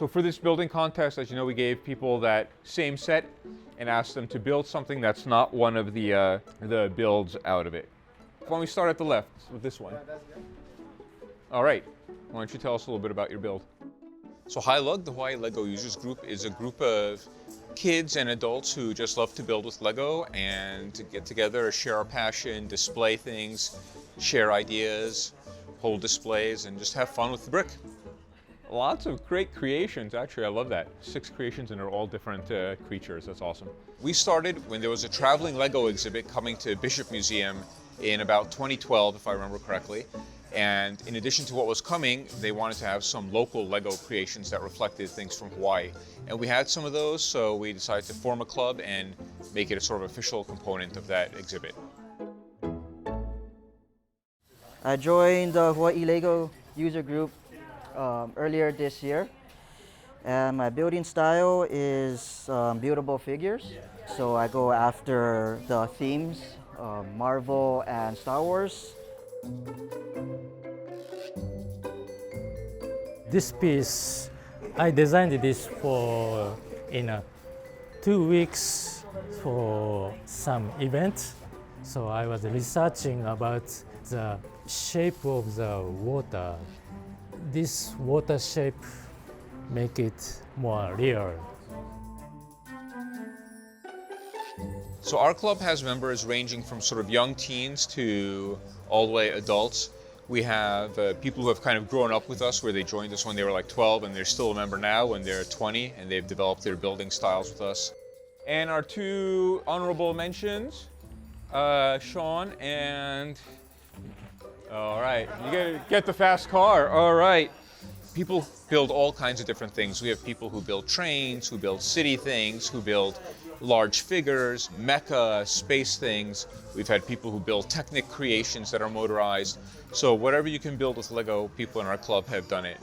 So for this building contest, as you know, we gave people that same set and asked them to build something that's not one of the builds out of it. Why don't we start at the left with this one? All right, why don't you tell us a little bit about your build? So HILUG, the Hawaii Lego Users Group, is a group of kids and adults who just love to build with Lego and to get together, share our passion, display things, share ideas, hold displays, and just have fun with the brick. Lots of great creations, actually. I love that. 6 creations, and they're all different creatures. That's awesome. We started when there was a traveling Lego exhibit coming to Bishop Museum in about 2012, if I remember correctly. And in addition to what was coming, they wanted to have some local Lego creations that reflected things from Hawaii. And we had some of those, so we decided to form a club and make it a sort of official component of that exhibit. I joined the Hawaii Lego user group earlier this year, and my building style is buildable figures. So I go after the themes, Marvel and Star Wars. This piece, I designed this for in 2 weeks for some event. So I was researching about the shape of the water. This water shape make it more real. So our club has members ranging from sort of young teens to all the way adults. We have people who have kind of grown up with us, where they joined us when they were like 12 and they're still a member now when they're 20 and they've developed their building styles with us. And our 2 honorable mentions, Sean and, all right, you gotta get the fast car, all right. People build all kinds of different things. We have people who build trains, who build city things, who build large figures, mecha, space things. We've had people who build Technic creations that are motorized. So whatever you can build with Lego, people in our club have done it.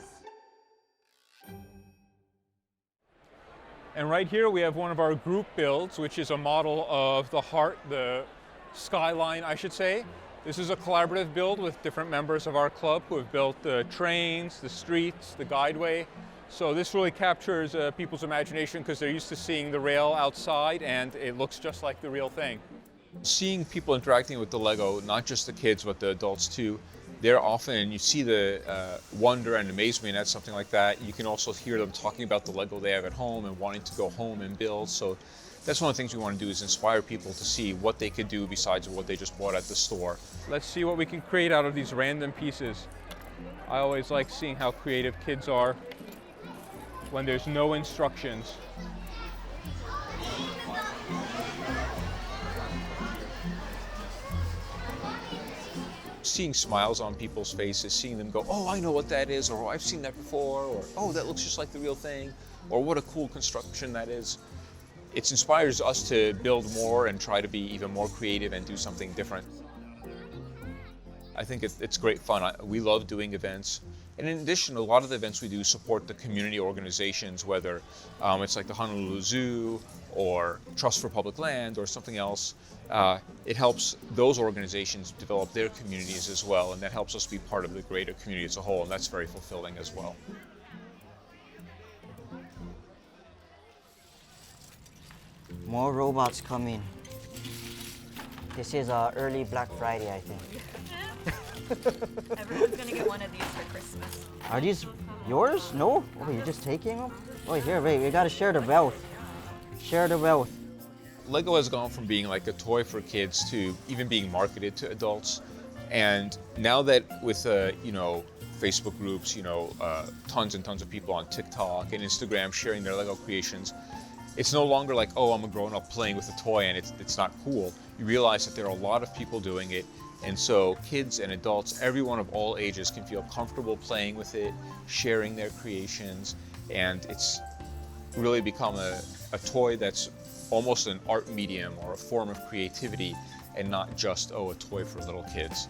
And right here we have one of our group builds, which is a model of the heart, the skyline, I should say. This is a collaborative build with different members of our club who have built the trains, the streets, the guideway. So this really captures people's imagination because they're used to seeing the rail outside and it looks just like the real thing. Seeing people interacting with the Lego, not just the kids but the adults too, they're often, you see the wonder and amazement at something like that. You can also hear them talking about the Lego they have at home and wanting to go home and build. So that's one of the things we want to do, is inspire people to see what they could do besides what they just bought at the store. Let's see what we can create out of these random pieces. I always like seeing how creative kids are when there's no instructions. Seeing smiles on people's faces, seeing them go, oh, I know what that is, or oh, I've seen that before, or oh, that looks just like the real thing, or what a cool construction that is. It inspires us to build more and try to be even more creative and do something different. I think it's great fun. We love doing events. And in addition, a lot of the events we do support the community organizations, whether it's like the Honolulu Zoo or Trust for Public Land or something else. It helps those organizations develop their communities as well, and that helps us be part of the greater community as a whole, and that's very fulfilling as well. More robots coming. This is early Black Friday, I think. Everyone's gonna get one of these for Christmas. Are these yours? No? Oh, you're just taking them? Oh, here, wait, we gotta share the wealth. Share the wealth. Lego has gone from being like a toy for kids to even being marketed to adults. And now that with, Facebook groups, tons and tons of people on TikTok and Instagram sharing their Lego creations, it's no longer like, oh, I'm a grown-up playing with a toy and it's not cool. You realize that there are a lot of people doing it, and so kids and adults, everyone of all ages, can feel comfortable playing with it, sharing their creations, and it's really become a toy that's almost an art medium or a form of creativity, and not just, oh, a toy for little kids.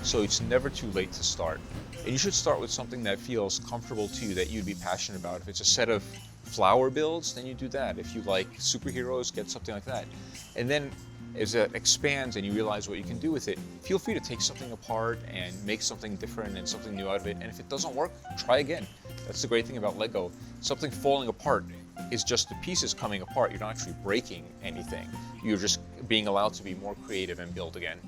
So it's never too late to start. And you should start with something that feels comfortable to you, that you'd be passionate about. If it's a set of flower builds, then you do that. If you like superheroes, get something like that. And then as it expands and you realize what you can do with it, feel free to take something apart and make something different and something new out of it. And if it doesn't work, try again. That's the great thing about Lego. Something falling apart is just the pieces coming apart. You're not actually breaking anything. You're just being allowed to be more creative and build again.